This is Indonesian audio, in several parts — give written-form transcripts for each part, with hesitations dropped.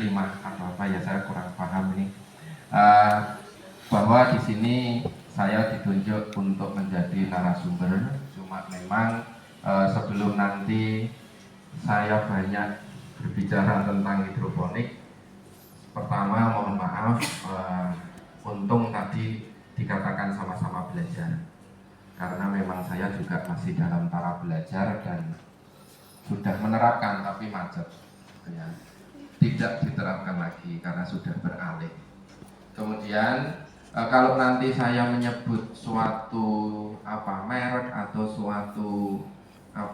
kelima atau apa ya, saya kurang paham ini. Uh, bahwa di sini saya ditunjuk untuk menjadi narasumber, cuma memang sebelum nanti saya banyak berbicara tentang hidroponik, pertama mohon maaf, untung tadi dikatakan sama-sama belajar, karena memang saya juga masih dalam tahap belajar dan sudah menerapkan tapi macet ya. Tidak diterapkan lagi karena sudah beralih. Kemudian kalau nanti saya menyebut suatu merek atau suatu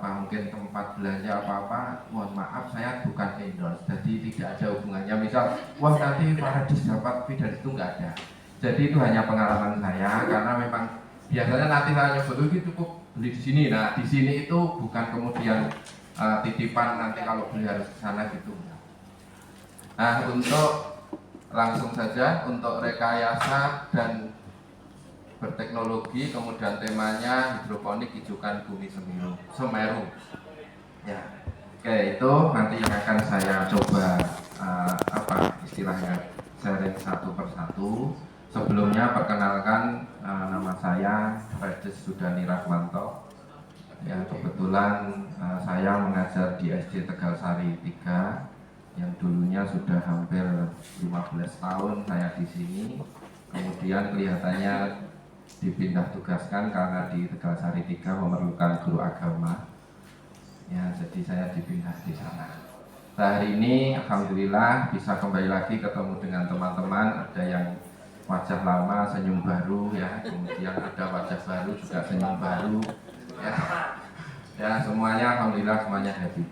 mungkin tempat belanja apa, mohon maaf, saya bukan endorse, jadi tidak ada hubungannya. Misal, wah nanti Paradis dapat fee dari itu, nggak ada. Jadi itu hanya pengalaman saya, karena memang biasanya nanti saya nyebut itu cukup beli di sini. Nah di sini itu bukan kemudian titipan nanti kalau beli harus ke sana gitu. Nah untuk langsung saja untuk rekayasa dan berteknologi, kemudian temanya hidroponik hijaukan bumi Semeru. Ya, oke, itu nanti yang akan saya coba istilahnya sharing satu persatu. Sebelumnya perkenalkan, nama saya Paradis Sudani Rahmanto. Ya, kebetulan saya mengajar di SD Tegalsari 3 yang dulunya sudah hampir 15 tahun saya di sini. Kemudian kelihatannya dipindah tugaskan karena di Tegalsari 3 memerlukan guru agama. Ya, jadi saya dipindah di sana. Nah, hari ini alhamdulillah bisa kembali lagi ketemu dengan teman-teman. Ada yang wajah lama senyum baru ya, kemudian ada wajah baru juga senyum baru. Ya, semuanya alhamdulillah semuanya happy.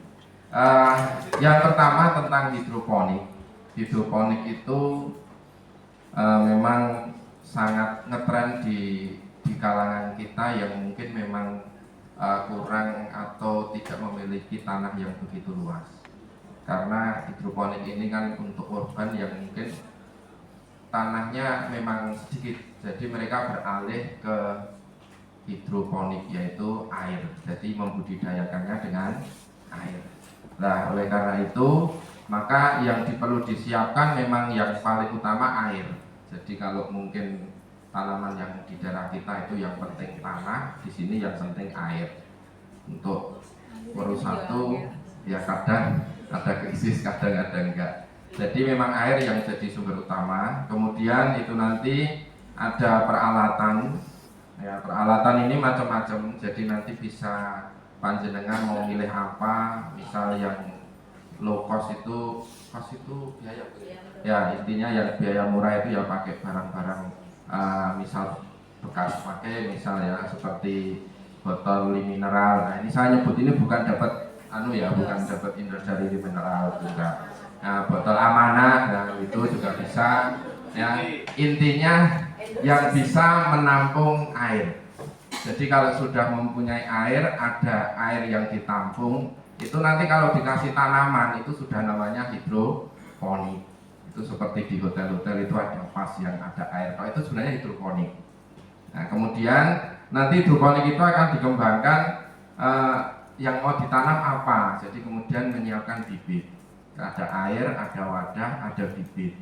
Yang pertama tentang hidroponik. Hidroponik itu memang sangat ngetren di kalangan kita yang mungkin memang kurang atau tidak memiliki tanah yang begitu luas. Karena hidroponik ini kan untuk urban yang mungkin tanahnya memang sedikit, jadi mereka beralih ke hidroponik, yaitu air. Jadi membudidayakannya dengan air. Nah, oleh karena itu, maka yang perlu disiapkan memang yang paling utama air. Jadi kalau mungkin tanaman yang di daerah kita itu yang penting tanah, di sini yang penting air. Untuk urus satu, ya kadang ada krisis, kadang enggak. Jadi memang air yang jadi sumber utama. Kemudian itu nanti ada peralatan. Ya, peralatan ini macam-macam. Jadi nanti bisa panjenengan mau milih apa, misal yang low cost itu biaya. Ya, intinya yang biaya murah itu ya pakai barang-barang misal bekas pakai, misal ya seperti botol mineral. Nah, ini saya nyebut ini bukan dapat bukan dapat dari mineral juga. Nah, botol amanah, nah itu juga bisa. Ya, intinya yang bisa menampung air. Jadi kalau sudah mempunyai air, ada air yang ditampung, itu nanti kalau dikasih tanaman itu sudah namanya hidroponik. Itu seperti di hotel-hotel itu ada vas yang ada air. Kalau itu sebenarnya hidroponik. Nah, kemudian nanti hidroponik itu akan dikembangkan yang mau ditanam apa. Jadi kemudian menyiapkan bibit. Ada air, ada wadah, ada bibit.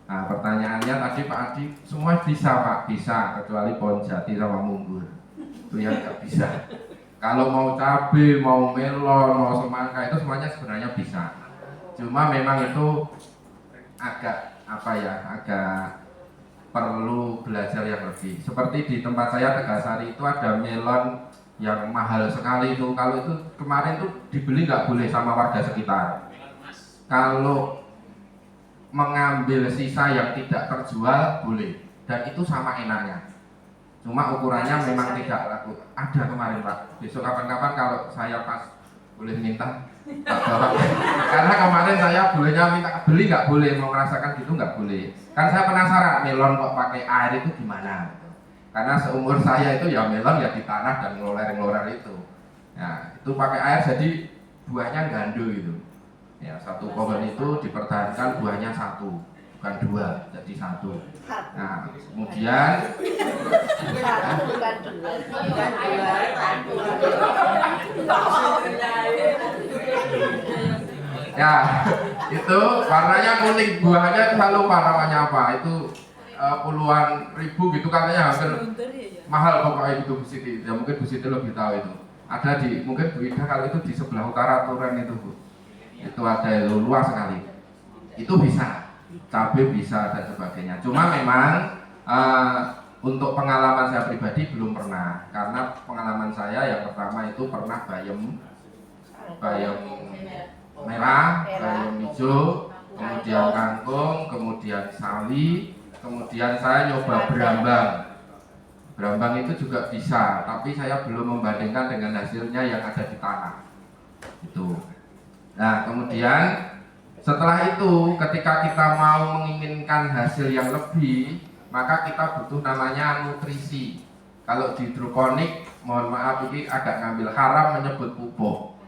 Nah, pertanyaannya tadi Pak Adi, semua bisa Pak? Bisa, kecuali pohon jati sama munggur. Itu yang nggak bisa. Kalau mau cabai, mau melon, mau semangka itu semuanya sebenarnya bisa. Cuma memang itu agak perlu belajar yang lebih. Seperti di tempat saya Tegalsari itu ada melon yang mahal sekali itu. Kalau itu kemarin tuh dibeli nggak boleh sama warga sekitar. Kalau mengambil sisa yang tidak terjual boleh, dan itu sama enaknya. Cuma ukurannya memang tidak laku. Ada kemarin Pak. Besok kapan-kapan kalau saya pas boleh minta Pak bawa. Karena kemarin saya bolehnya minta beli nggak boleh, mau merasakan gitu nggak boleh. Kan saya penasaran melon kok pakai air itu gimana? Karena seumur saya itu ya melon ya di tanah dan ngeloler itu. Nah itu pakai air jadi buahnya gandul gitu. Ya, satu pohon itu dipertahankan buahnya satu, bukan dua, jadi satu. Nah, kemudian ya, Itu warnanya kuning, buahnya saya lupa namanya apa. Itu puluhan ribu gitu katanya, hampir mahal pokoknya itu Bu Siti. Ya mungkin Bu Siti lebih tahu itu. Ada di mungkin Bu Ida kalau itu di sebelah utara Turen itu Bu. Itu ada itu luas sekali. Itu bisa, cabai bisa dan sebagainya. Cuma memang untuk pengalaman saya pribadi belum pernah, karena pengalaman saya yang pertama itu pernah bayam merah, bayam hijau, kemudian kangkung, kemudian sawi, kemudian saya nyoba berambang. Berambang itu juga bisa, tapi saya belum membandingkan dengan hasilnya yang ada di tanah. Itu. Nah, kemudian setelah itu ketika kita mau menginginkan hasil yang lebih, maka kita butuh namanya nutrisi. Kalau di hidroponik, mohon maaf ini agak ngambil haram menyebut pupuk.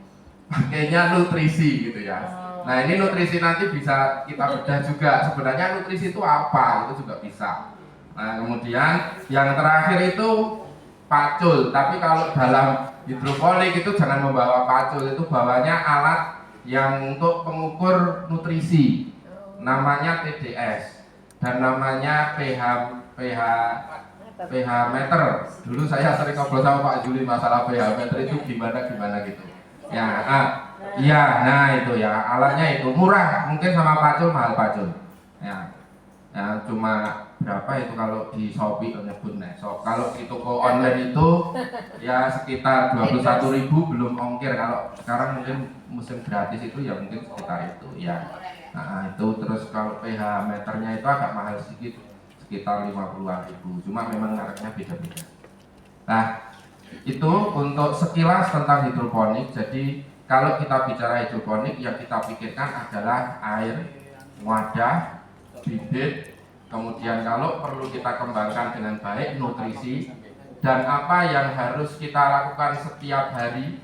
Pakainya nutrisi gitu ya. Nah, ini nutrisi nanti bisa kita bedah juga. Sebenarnya nutrisi itu apa? Itu juga bisa. Nah, kemudian yang terakhir itu pacul. Tapi kalau dalam hidroponik itu jangan membawa pacul, itu bawanya alat yang untuk pengukur nutrisi, namanya TDS dan namanya pH meter. Dulu saya sering ngobrol sama Pak Juli masalah pH meter itu gimana gitu. Ya, iya, nah itu ya alatnya itu murah, mungkin sama pacul mahal pacul. Ya, cuma berapa itu kalau di Shopee nyebut nih. So, kalau di toko online itu ya sekitar 21.000 belum ongkir. Kalau sekarang mungkin musim gratis itu ya mungkin sekitar itu ya. Nah, itu terus kalau pH meternya itu agak mahal sedikit, sekitar 50.000. Cuma memang mereknya beda-beda. Nah, itu untuk sekilas tentang hidroponik. Jadi kalau kita bicara hidroponik, yang kita pikirkan adalah air, wadah, bibit, kemudian kalau perlu kita kembangkan dengan baik nutrisi, dan apa yang harus kita lakukan setiap hari,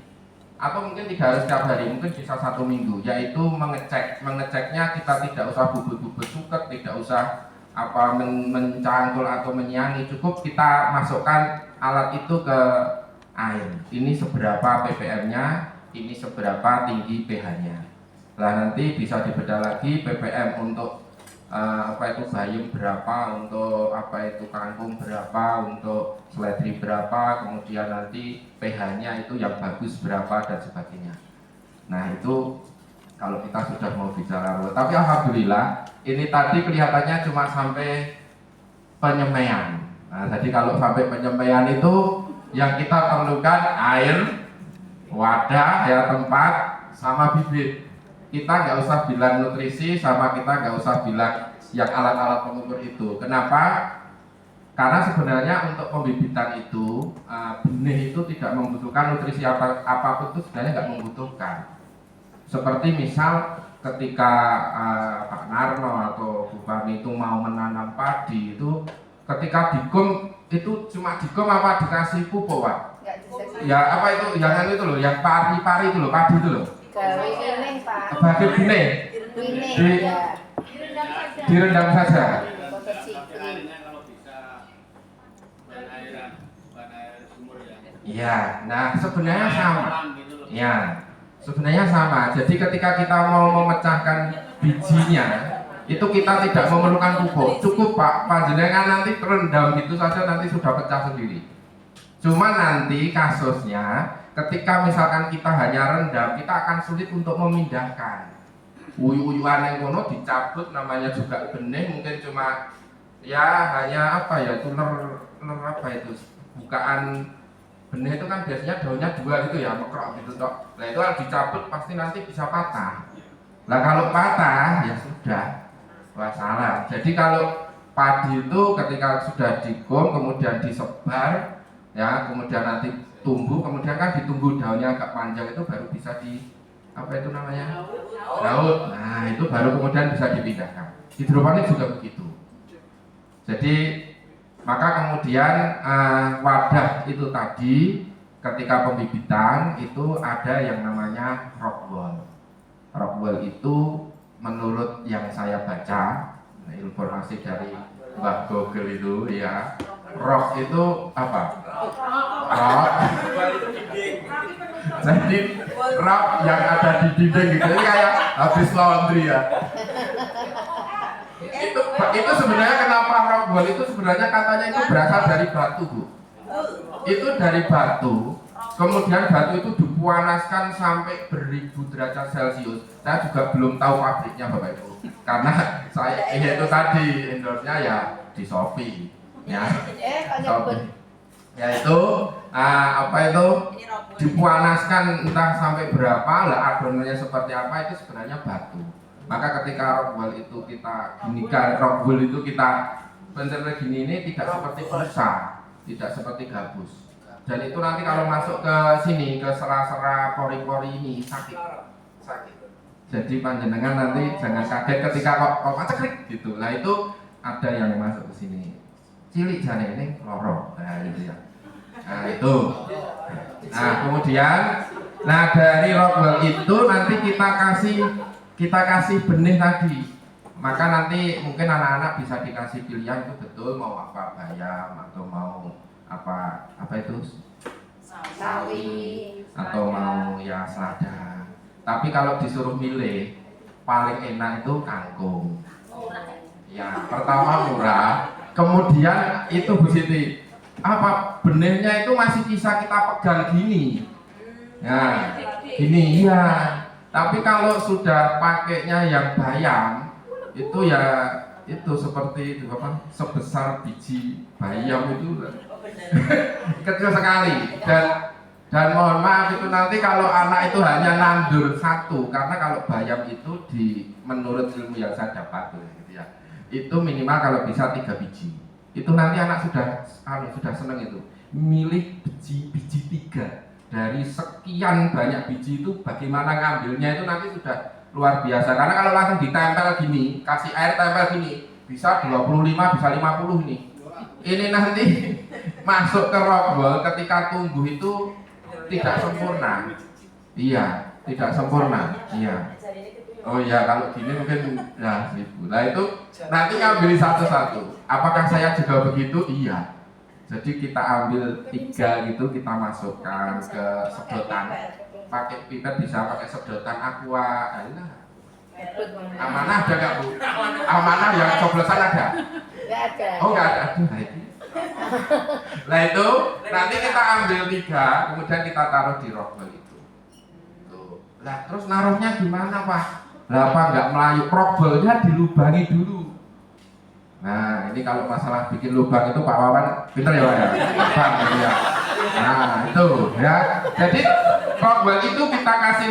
atau mungkin tidak harus setiap hari, mungkin bisa 1 minggu, yaitu mengeceknya kita tidak usah bubut-bubut suket, tidak usah mencangkul atau menyiangi, cukup kita masukkan alat itu ke air. Ini seberapa ppm-nya, ini seberapa tinggi pH-nya. Nah, nanti bisa dibedah lagi ppm untuk bayam berapa, untuk kangkung berapa, untuk seledri berapa, kemudian nanti pH-nya itu yang bagus berapa dan sebagainya. Nah, itu kalau kita sudah mau bicara. Tapi alhamdulillah ini tadi kelihatannya cuma sampai penyemaian. Nah, jadi kalau sampai penyemaian itu yang kita perlukan air, wadah, ya tempat, sama bibit. Kita nggak usah bilang nutrisi, sama kita nggak usah bilang yang alat-alat pengukur itu. Kenapa? Karena sebenarnya untuk pembibitan itu benih itu tidak membutuhkan nutrisi apapun, itu sebenarnya nggak membutuhkan. Seperti misal ketika Pak Narno atau Bu Fahmi itu mau menanam padi, itu ketika digom itu cuma digom apa dikasih pupuk Pak? Ya apa itu? Yang itu loh, yang pari-pari itu loh, padi itu loh. Sebagai benih, direndam saja. Iya, nah sebenarnya sama. Ya, sebenarnya sama. Jadi ketika kita mau memecahkan bijinya, itu kita tidak memerlukan pupuk. Cukup Pak, panjenengan nanti terendam gitu saja nanti sudah pecah sendiri. Cuma nanti kasusnya ketika misalkan kita hanya rendam, kita akan sulit untuk memindahkan. Uyu-uyuan yang kono dicabut, namanya juga benih, mungkin cuma ya hanya bukaan benih itu kan biasanya daunnya 2 gitu ya, mekrok gitu toh. Nah itu kalau dicabut pasti nanti bisa patah. Nah kalau patah ya sudah, wassalam. Jadi kalau padi itu ketika sudah digom kemudian disebar, ya kemudian nanti tumbuh, kemudian kan ditunggu daunnya agak panjang itu baru bisa daun. Nah itu baru kemudian bisa dipindahkan. Hidroponik juga begitu. Jadi maka kemudian wadah itu tadi ketika pembibitan itu ada yang namanya rock wall. Rock wall itu menurut yang saya baca, informasi dari Mbak Google itu ya, rock itu apa? Rock. Jadi rok yang ada di dinding gitu. Ini kayak habis laundry ya. Itu sebenarnya kenapa rock wall itu sebenarnya katanya itu berasal dari batu, Bu. Itu dari batu. Kemudian batu itu dipanaskan sampai beribu derajat Celcius. Saya juga belum tahu pabriknya Bapak Ibu. Karena saya itu tadi endorse-nya ya di Shopee. Ya. Shopee. Yaitu apa itu dipanaskan entah sampai berapa lah adonannya seperti apa itu sebenarnya batu. Maka ketika rock wall itu kita ginikan, rock wall itu kita pencet gini ini tidak seperti busa, tidak seperti gabus. Dan itu nanti kalau masuk ke sini ke sela-sela pori-pori ini sakit. Jadi panjenengan nanti jangan kaget ketika kok cekrik gitu. Nah itu ada yang masuk ke sini. Cilik jane ini loro. Nah gitu ya. Nah itu. Nah kemudian, dari rock wall itu nanti kita kasih benih tadi. Maka nanti mungkin anak-anak bisa dikasih pilihan itu betul mau apa bayam atau mau apa itu sawi atau mau ya selada. Tapi kalau disuruh milih paling enak itu kangkung. Ya pertama murah, kemudian itu Bu Siti apa benihnya itu masih bisa kita pegang gini. Nah gini ya. Tapi kalau sudah pakainya yang bayam itu ya itu seperti itu apa sebesar biji bayam itu kecil sekali dan mohon maaf itu nanti kalau anak itu hanya nandur satu karena kalau bayam itu menurut ilmu yang saya dapat gitu ya itu minimal kalau bisa 3 biji itu nanti anak sudah seneng itu milih biji 3 dari sekian banyak biji itu bagaimana ngambilnya itu nanti sudah luar biasa karena kalau langsung ditempel gini kasih air tempel gini bisa 25 bisa 50 ini nanti masuk ke rock wall ketika tumbuh itu tidak sempurna tidak sempurna oh iya kalau gini mungkin ya 1000 nah itu nanti ngambil satu-satu apakah saya juga begitu iya jadi kita ambil 3 gitu kita masukkan ke sedotan pakai pipet bisa pakai sedotan aqua amanah ada nggak Bu? Amanah yang coblosan ada? Nggak ada. Oh nggak ada. Nah itu nanti kita ambil 3 kemudian kita taruh di rock wall itu. Nah terus naruhnya gimana Pak? Lah apa nggak melayu? Rock wall-nya dilubangi dulu. Nah ini kalau masalah bikin lubang itu Pak Wawan pinter ya Pak ya? Lubang gitu ya. Nah itu ya. Jadi rock wall itu kita kasih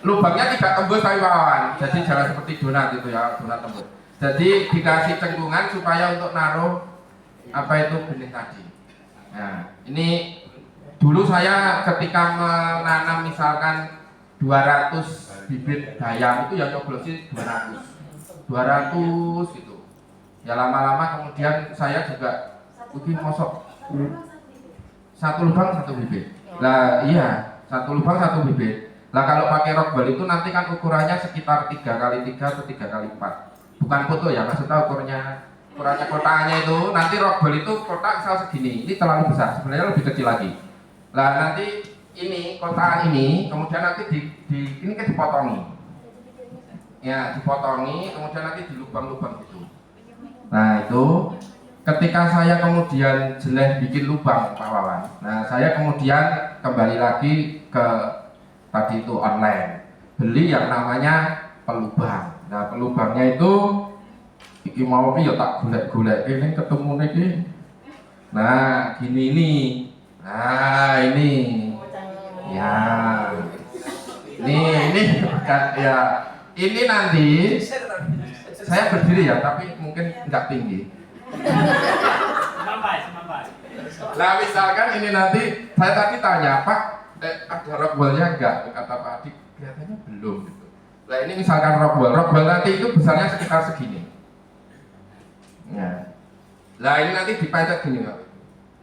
lubangnya tidak tembus Pak Wawan. Jadi jangan seperti donat itu ya, donat tembus. Jadi dikasih cengkungan supaya untuk naruh apa itu benih tadi. Nah ini dulu saya ketika menanam misalkan 200 bibit bayam itu ya coblosin 200 gitu. Ya lama-lama kemudian saya juga bikin mosok 1 lubang 1 bibit. Lah iya 1 lubang 1 bibit. Lah kalau pakai rock wall itu nanti kan ukurannya sekitar 3x3 atau 3x4. Bukan foto ya, maksudnya ukurannya kotaknya itu nanti rock wall itu kotak misal segini. Ini terlalu besar, sebenarnya lebih kecil lagi. Lah nanti ini kotak ini kemudian nanti ini kan dipotongi. Ya, dipotongi kemudian nanti di lubang-lubang gitu. Nah, itu ketika saya kemudian jeleh bikin lubang Pak Wawan. Nah, saya kemudian kembali lagi ke tadi itu online beli yang namanya pelubang. Nah pelubangnya itu iki mau ya tak golek-golek ini ketemu ini. Nah gini nih. Nah ini ya ini ya ini nanti saya berdiri ya tapi mungkin nggak tinggi. Nah misalkan ini nanti saya tadi tanya Pak ada rock wall-nya enggak? Kata Pak Adik kelihatannya belum gitu. Nah ini misalkan rock wall nanti itu besarnya sekitar segini. Nah, nah ini nanti dipencet gini Pak.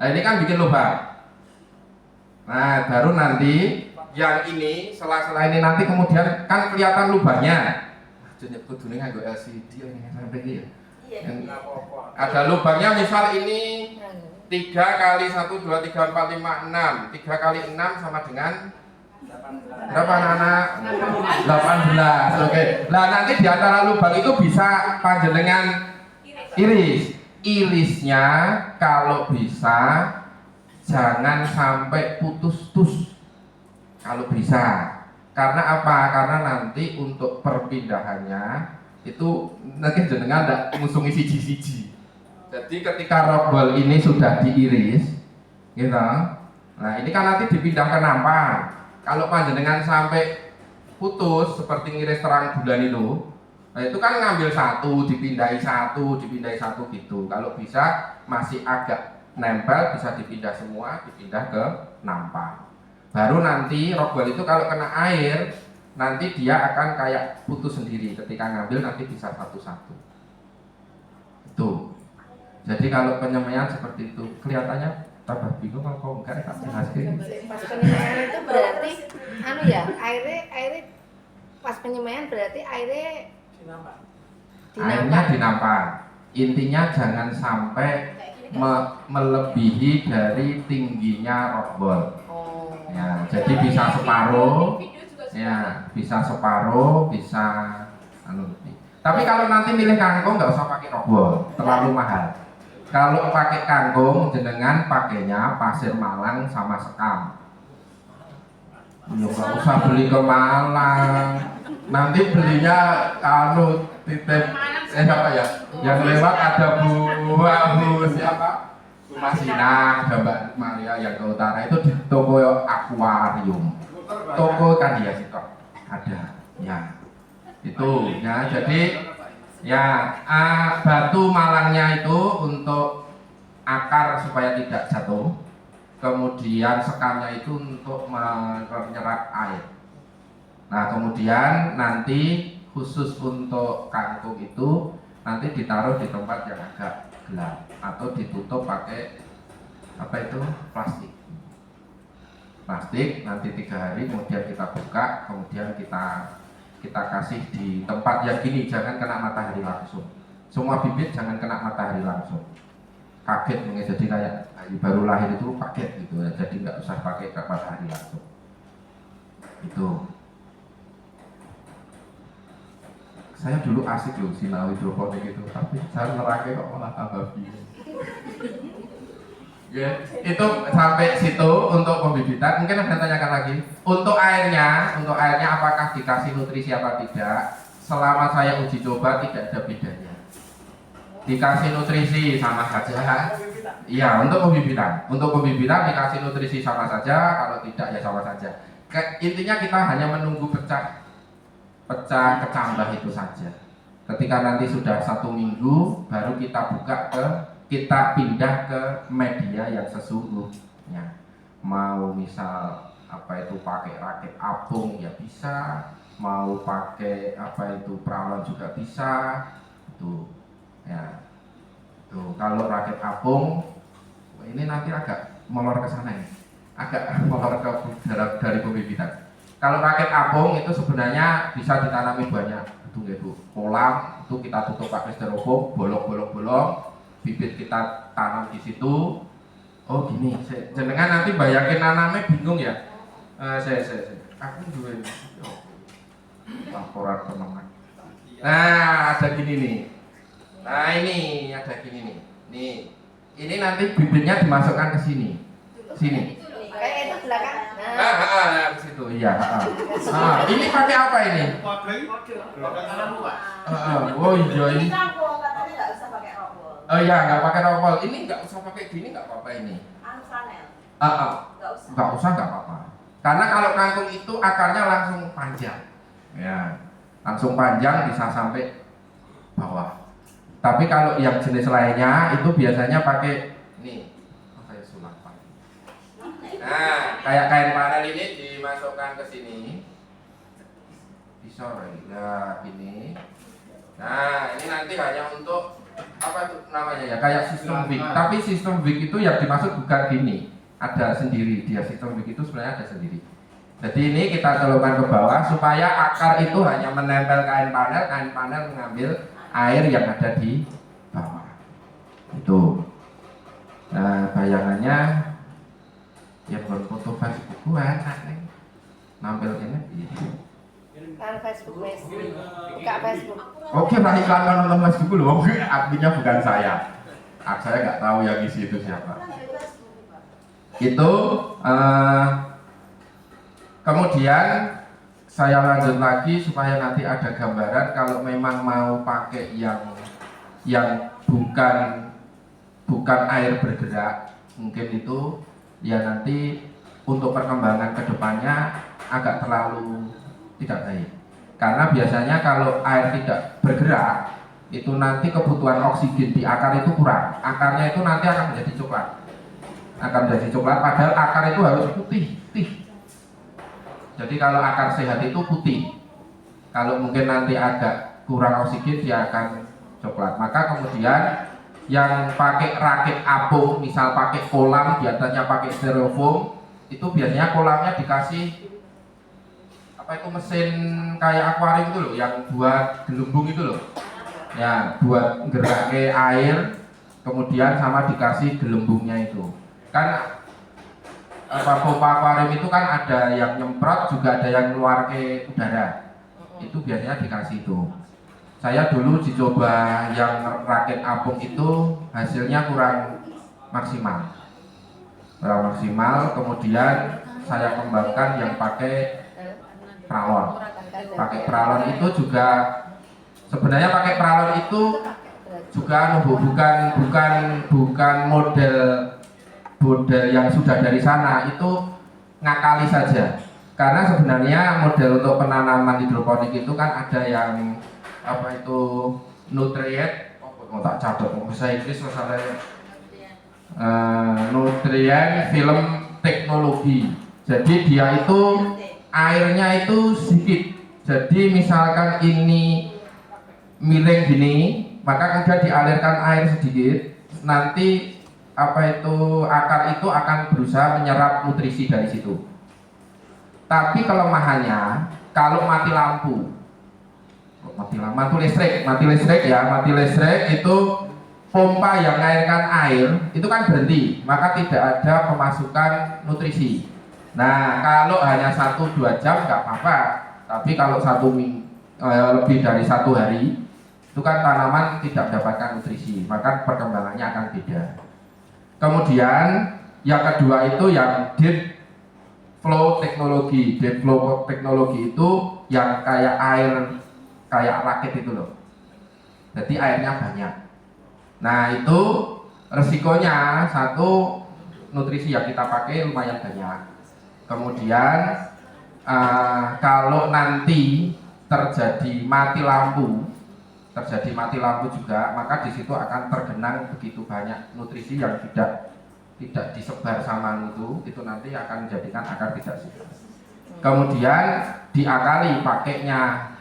Nah ini kan bikin lubang. Nah baru nanti yang ini sela-sela ini nanti kemudian kan kelihatan lubangnya. Jadi kudunya nganggo LCD ini sampai ini ya. Ada lubangnya misal ini 3 kali 1, 2, 3, 4, 5, 6 3 kali 6 sama dengan Berapa anak? 18. Oke. Nah, nanti di antara lubang itu bisa panjenengan iris. Irisnya kalau bisa jangan sampai putus-tus. Kalau bisa. Karena apa? Karena nanti untuk perpindahannya itu nanti jenengan tidak ngusungi siji-siji. Jadi ketika rogbol ini sudah diiris, gitu. Nah ini kan nanti dipindah ke nampan. Kalau panjenengan sampai putus seperti ngiris terang bulan itu, nah itu kan ngambil satu, dipindahi satu gitu. Kalau bisa masih agak nempel bisa dipindah semua, dipindah ke nampan. Baru nanti rogbol itu kalau kena air, nanti dia akan kayak putus sendiri. Ketika ngambil nanti bisa satu-satu. Itu. Jadi kalau penyemaian seperti itu, kelihatannya tambah bingung kalau enggak tak jelaskan. Pas penyemaian itu berarti airnya pas penyemaian berarti airnya airnya dinampak. Intinya jangan sampai melebihi dari tingginya rogbol. Ya, jadi bisa separuh, ya bisa separuh, bisa Tapi kalau nanti milih kangkung nggak usah pakai rogbol, terlalu mahal. Kalau pakai kangkung, jenengan pakainya pasir Malang sama sekam. Nggak usah beli ke Malang. Nanti belinya titip apa ya? Yang lewat ada Bu siapa? Masina, ada Mbak Maria yang ke utara itu di toko akuarium. Toko kan ya situ ada, ya itu ya. Jadi ya batu malangnya itu untuk akar supaya tidak jatuh. Kemudian sekamnya itu untuk menyerap air. Nah kemudian nanti khusus untuk kangkung itu nanti ditaruh di tempat yang agak gelap atau ditutup pakai apa itu plastik nanti 3 hari kemudian kita buka, kemudian kita kasih di tempat yang gini, jangan kena matahari langsung. Semua bibit jangan kena matahari langsung, kaget mungkin, jadi kayak baru lahir itu kaget gitu ya, jadi nggak usah pakai ke matahari langsung. Itu saya dulu asik loh sinau hidroponik itu, tapi saya nerake kok malah tambah bingung. Ya, itu sampai situ untuk pembibitan. Mungkin ada tanyakan lagi. Untuk airnya apakah dikasih nutrisi apa tidak? Selama saya uji coba tidak ada bedanya. Dikasih nutrisi sama saja. Iya, untuk pembibitan. Untuk pembibitan dikasih nutrisi sama saja. Kalau tidak ya sama saja. Intinya kita hanya menunggu pecah kecambah itu saja. Ketika nanti sudah 1 minggu baru kita pindah ke media yang sesungguhnya. Mau misal apa itu pakai rakit apung ya bisa, mau pakai apa itu pralon juga bisa. Itu ya. Tuh, kalau rakit apung ini nanti agak molor ke sana ya. Agak molor ke dari pembibitan. Kalau rakit apung itu sebenarnya bisa ditanami banyak, Bu. Kolam itu kita tutup pakai styrofoam, bolong, bibit kita tanam di situ. Oh gini, jenengan nanti bayangin nanamnya bingung ya. Aku juga laporan teman. Nah ada gini nih. Nah ini ada gini nih. Nih, ini nanti bibitnya dimasukkan ke sini. Sini. kayak itu belakang. Ke situ, iya. Ini pakai apa ini? Oh iya ini. Oh iya, nggak pakai rogbol. Ini nggak usah pakai gini, nggak apa-apa ini. Nggak usah, nggak apa-apa. Karena kalau kangkung itu akarnya langsung panjang, ya, langsung panjang bisa sampai bawah. Tapi kalau yang jenis lainnya itu biasanya pakai ini. Nah, kayak kain panel ini dimasukkan ke sini. Visor ya ini. Nah, ini nanti hanya untuk apa itu namanya ya? Kayak sistem wig. Tapi sistem wig itu yang dimaksud bukan gini. Ada sendiri, dia sistem wig itu sebenarnya ada sendiri. Jadi ini kita celupkan ke bawah supaya akar itu hanya menempel kain panel mengambil air yang ada di bawah. Itu. Nah, bayangannya ya buat foto Facebook gua enak nih. nampil ini. Kan Facebook Mes. Buka Facebook. Oke, nah iklan nonton Mas dulu loh. Adminnya bukan saya. Saya nggak tahu yang isi itu siapa. Itu kemudian saya lanjut lagi supaya nanti ada gambaran kalau memang mau pakai yang bukan air bergerak, mungkin itu ya nanti untuk perkembangan kedepannya agak terlalu tidak baik. Karena biasanya kalau air tidak bergerak itu nanti kebutuhan oksigen di akar itu kurang. Akarnya itu nanti akan menjadi coklat. Padahal akar itu harus putih. Jadi kalau akar sehat itu putih. Kalau mungkin nanti agak kurang oksigen dia akan coklat. Maka kemudian yang pakai rakit apung, misal pakai kolam, di atasnya pakai styrofoam, itu biasanya kolamnya dikasih apa itu mesin kayak akuarium itu loh, yang buat gelembung itu loh. Ya, buat geraknya air, kemudian sama dikasih gelembungnya itu. Kan pompa akuarium itu kan ada yang nyemprot, juga ada yang keluar ke udara. Itu biasanya dikasih itu. Saya dulu dicoba yang rakit apung itu hasilnya kurang maksimal. Kemudian saya kembangkan yang pakai pralon. Pakai pralon itu juga sebenarnya pakai pralon itu juga bukan model yang sudah dari sana, itu ngakali saja. Karena sebenarnya model untuk penanaman hidroponik itu kan ada yang apa itu nutrient, mau tak catat bahasa Inggris masalahnya, nutrient film teknologi. Jadi dia itu airnya itu sedikit. Jadi misalkan ini miring gini, maka kemudian dialirkan air sedikit, nanti apa itu akar itu akan berusaha menyerap nutrisi dari situ. Tapi kelemahannya kalau mati listrik itu pompa yang mengairkan air itu kan berhenti, maka tidak ada pemasukan nutrisi. Nah, kalau hanya 1-2 jam nggak apa-apa, tapi kalau lebih dari 1 hari itu kan tanaman tidak mendapatkan nutrisi, maka perkembangannya akan beda. Kemudian yang kedua itu yang deep flow teknologi. Deep flow teknologi itu yang kayak air, kayak rakit itu loh. Jadi airnya banyak. Nah itu resikonya, satu, nutrisi yang kita pakai lumayan banyak. Kemudian kalau nanti terjadi mati lampu juga, maka di situ akan tergenang begitu banyak nutrisi yang tidak disebar sama itu nanti akan menjadikan akar tidak sehat. Kemudian diakali pakainya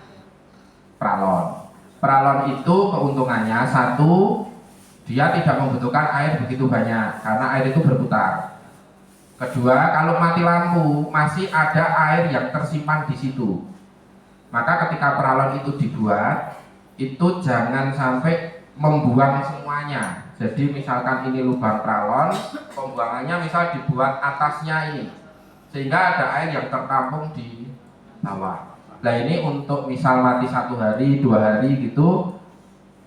pralon. Pralon itu keuntungannya, satu, dia tidak membutuhkan air begitu banyak karena air itu berputar. Kedua, kalau mati lampu masih ada air yang tersimpan di situ. Maka ketika pralon itu dibuat, itu jangan sampai membuang semuanya. Jadi misalkan ini lubang pralon, pembuangannya misal dibuat atasnya ini, sehingga ada air yang tertampung di bawah. Nah ini untuk misal mati 1 hari, 2 hari gitu,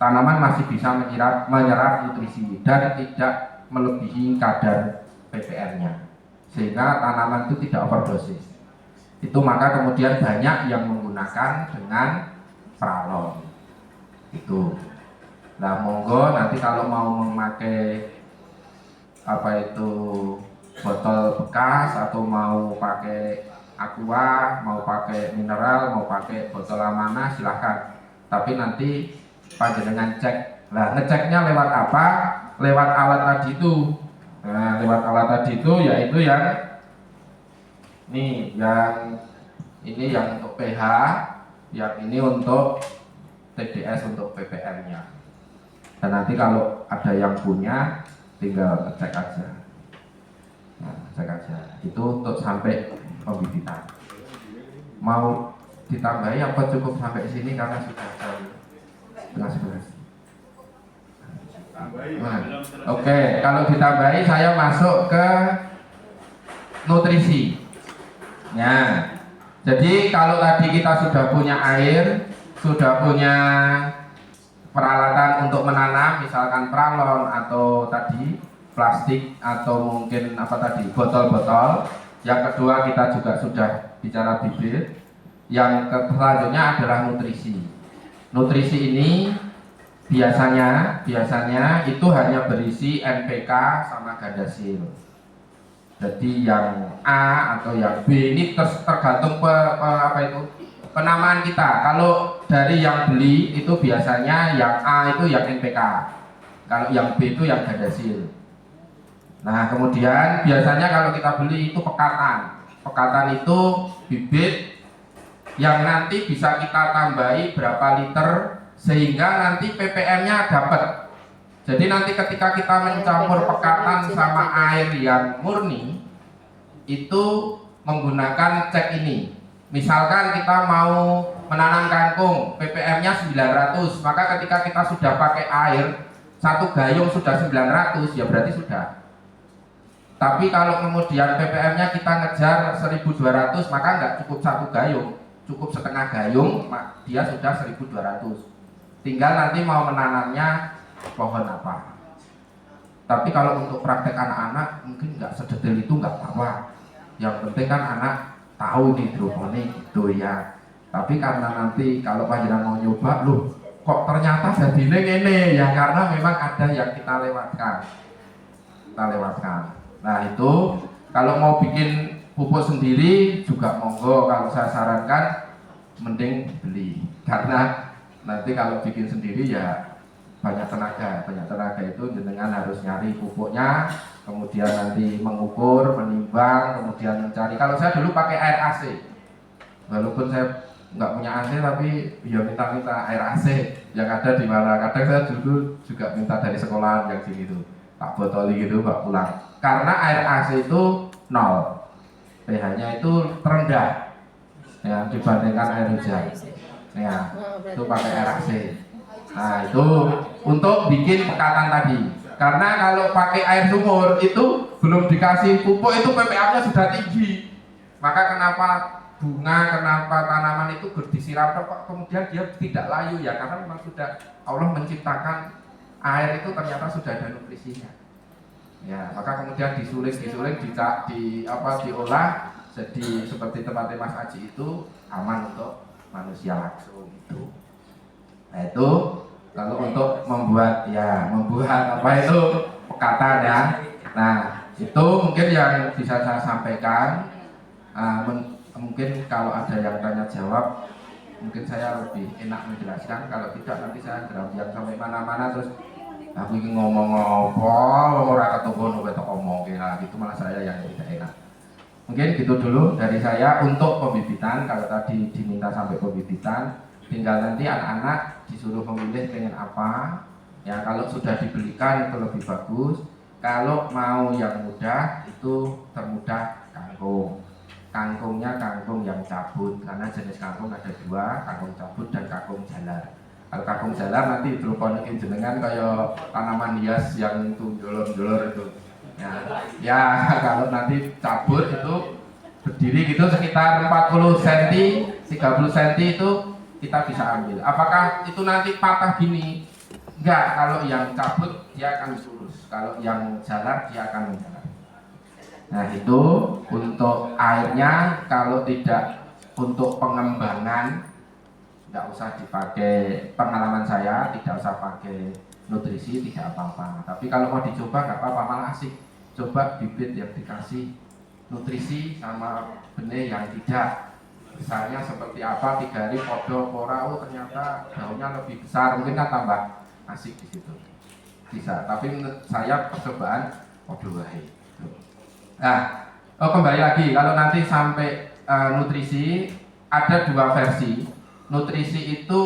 tanaman masih bisa menyerap nutrisi dan tidak melebihi kadar ppm-nya, sehingga tanaman itu tidak overdosis. Itu maka kemudian banyak yang menggunakan dengan pralon itu. Nah monggo nanti kalau mau memakai apa itu botol bekas atau mau pakai aqua, mau pakai mineral, mau pakai botol amanah silahkan. Tapi nanti panjenengan cek. Nah ngeceknya lewat apa? Lewat alat tadi itu. Nah lewat alat tadi itu yaitu yang nih, yang ini yang untuk pH, yang ini untuk TDS untuk ppm-nya. Dan nanti kalau ada yang punya tinggal cek aja. Nah, cek aja. Itu untuk sampai pembibitan. Mau ditambahi apa cukup sampai sini karena sudah jam 11. Nah, oke, kalau ditambahi saya masuk ke nutrisi. Ya. Jadi kalau tadi kita sudah punya air, sudah punya peralatan untuk menanam, misalkan pralon atau tadi plastik atau mungkin apa tadi botol-botol. Yang kedua kita juga sudah bicara bibit. Yang selanjutnya adalah nutrisi. Nutrisi ini biasanya itu hanya berisi NPK sama gandasil. Jadi yang A atau yang B ini tergantung penamaan kita. Kalau dari yang beli itu biasanya yang A itu yang NPK, kalau yang B itu yang gandasil. Nah kemudian biasanya kalau kita beli itu pekatan. Pekatan itu bibit yang nanti bisa kita tambahi berapa liter sehingga nanti ppm-nya dapat. Jadi nanti ketika kita mencampur pekatan sama air yang murni itu menggunakan cek ini. Misalkan kita mau menanam kangkung, ppm-nya 900, maka ketika kita sudah pakai air satu gayung sudah 900, ya berarti sudah. Tapi kalau kemudian ppm-nya kita ngejar 1200, maka nggak cukup satu gayung, cukup setengah gayung, dia sudah 1200. Tinggal nanti mau menanamnya pohon apa. Tapi kalau untuk praktek anak-anak mungkin nggak sedetail itu, nggak apa-apa. Yang penting kan anak tahu nih hidroponik gitu ya. Tapi karena nanti kalau panjenengan mau nyoba, loh kok ternyata jadinya ini ya, karena memang ada yang kita lewatkan. Nah itu kalau mau bikin pupuk sendiri juga monggo, kalau saya sarankan mending beli, karena nanti kalau bikin sendiri ya banyak tenaga itu jenengan harus nyari pupuknya, kemudian nanti mengukur, menimbang, kemudian mencari. Kalau saya dulu pakai air AC, walaupun saya nggak punya AC tapi ya minta air AC yang ada di mana. Kadang saya dulu juga minta dari sekolahan yang sini tuh, tak botoli gitu, pak pulang. Karena air AC itu 0, pH-nya itu terendah ya dibandingkan air hujan. Ya, itu pakai air AC. Nah itu untuk bikin pekatan tadi. Karena kalau pakai air sumur itu belum dikasih pupuk itu ppm-nya sudah tinggi. Maka kenapa bunga, kenapa tanaman itu disiram kok kemudian dia tidak layu ya, karena memang sudah Allah menciptakan air itu ternyata sudah ada nutrisinya. Ya, maka kemudian disuling diolah jadi seperti tempatnya Mas Aji itu aman untuk manusia langsung itu. Nah itu kalau untuk membuat apa itu pekatan ya. Nah itu mungkin yang bisa saya sampaikan. Mungkin kalau ada yang tanya jawab, mungkin saya lebih enak menjelaskan. Kalau tidak nanti saya geram-geram sampai mana-mana terus aku ingin ngomong apa, orang ketemu ketok omong gitu, malah saya yang tidak enak. Mungkin gitu dulu dari saya untuk pembibitan. Kalau tadi diminta sampai pembibitan, tinggal nanti anak-anak disuruh memilih pengen apa. Ya kalau sudah dibelikan itu lebih bagus. Kalau mau yang mudah itu termudah kangkung. Kangkungnya kangkung yang cabut, karena jenis kangkung ada 2, kangkung cabut dan kangkung jalar. Kalau kangkung jalar nanti hidroponikin jenengan kayak tanaman hias yang itu jolor-jolor itu. Ya kalau nanti cabut itu berdiri gitu sekitar 40 cm, 30 cm itu kita bisa ambil. Apakah itu nanti patah gini? Enggak, kalau yang cabut dia akan lurus, kalau yang jalar dia akan menjalar. Nah itu untuk airnya, kalau tidak untuk pengembangan tidak usah dipakai, pengalaman saya tidak usah pakai nutrisi, tidak apa-apa. Tapi kalau mau dicoba nggak apa-apa, malah asik. Coba bibit yang dikasih nutrisi sama benih yang tidak. Misalnya seperti apa, 3 hari podo pora, ternyata daunnya lebih besar, mungkin kan tambah asik di situ. Bisa, tapi menurut saya percobaan podo wae. Nah, kembali lagi kalau nanti sampai nutrisi ada 2 versi. Nutrisi itu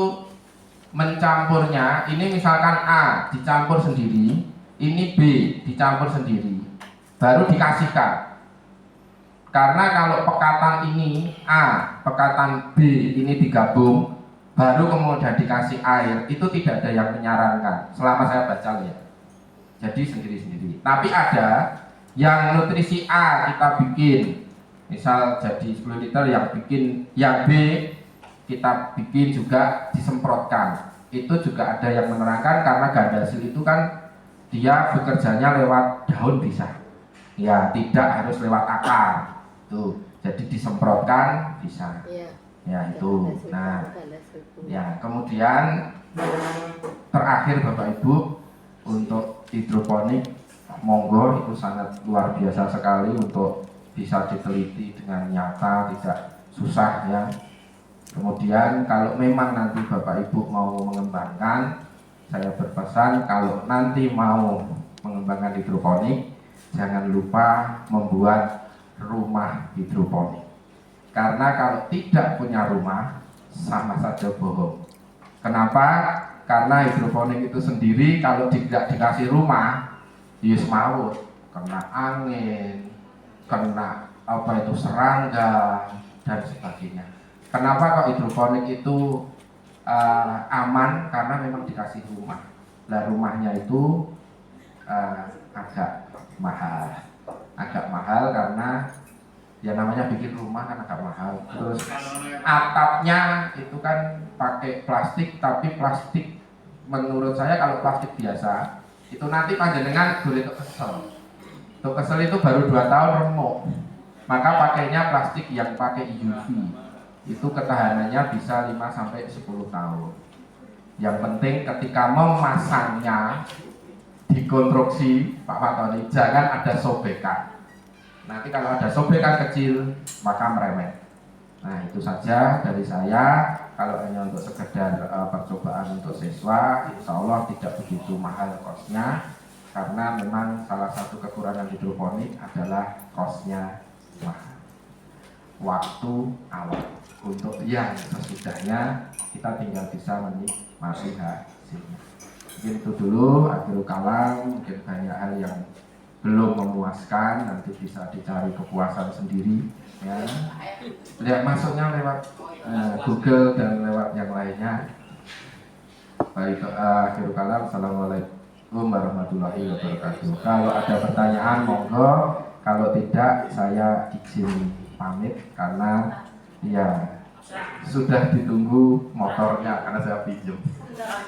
mencampurnya, ini misalkan A dicampur sendiri, ini B dicampur sendiri, baru dikasihkan. Karena kalau pekatan ini A, pekatan B ini digabung, baru kemudian dikasih air, itu tidak ada yang menyarankan selama saya baca ya. Jadi sendiri-sendiri. Tapi ada yang nutrisi A kita bikin Misal jadi 10 liter, yang B kita bikin juga disemprotkan. Itu juga ada yang menerangkan karena Gandasil itu kan dia bekerjanya lewat daun bisa. Ya, tidak harus lewat akar. Tuh, jadi disemprotkan bisa. Ya, itu. Nah, ya, kemudian terakhir Bapak Ibu, untuk hidroponik monggo itu sangat luar biasa sekali untuk bisa diteliti dengan nyata, tidak susah ya. Kemudian kalau memang nanti Bapak Ibu mau mengembangkan, saya berpesan kalau nanti mau mengembangkan hidroponik, jangan lupa membuat rumah hidroponik. Karena kalau tidak punya rumah, sama saja bohong. Kenapa? Karena hidroponik itu sendiri kalau tidak dikasih rumah, yus maut, kena angin, kena serangga dan sebagainya. Kenapa kok hidroponik itu aman? Karena memang dikasih rumah. Nah, rumahnya itu agak mahal karena ya namanya bikin rumah kan agak mahal. Terus atapnya itu kan pakai plastik, tapi plastik menurut saya kalau plastik biasa itu nanti panjenengan boleh kesel. Kesel itu baru 2 tahun remuk. Maka pakainya plastik yang pakai UV. Itu ketahanannya bisa 5-10 tahun. Yang penting ketika memasangnya dikonstruksi Pak Fatoni jangan ada sobekan. Nanti kalau ada sobekan kecil maka meremet. Nah, itu saja dari saya. Kalau hanya untuk sekedar percobaan untuk siswa, insya Allah tidak begitu mahal kosnya. Karena memang salah satu kekurangan hidroponik adalah kosnya mahal. Waktu awal. Untuk yang sesudahnya kita tinggal bisa menikmati hasilnya. Mungkin itu dulu, akhirul kalam. Mungkin banyak hal yang belum memuaskan, nanti bisa dicari kepuasan sendiri ya. Lihat masuknya lewat Google dan lewat yang lainnya. Baik, akhirul kalam. Assalamualaikum warahmatullahi wabarakatuh. Kalau ada pertanyaan monggo, kalau tidak saya izin pamit karena ya sudah ditunggu motornya karena saya pinjam.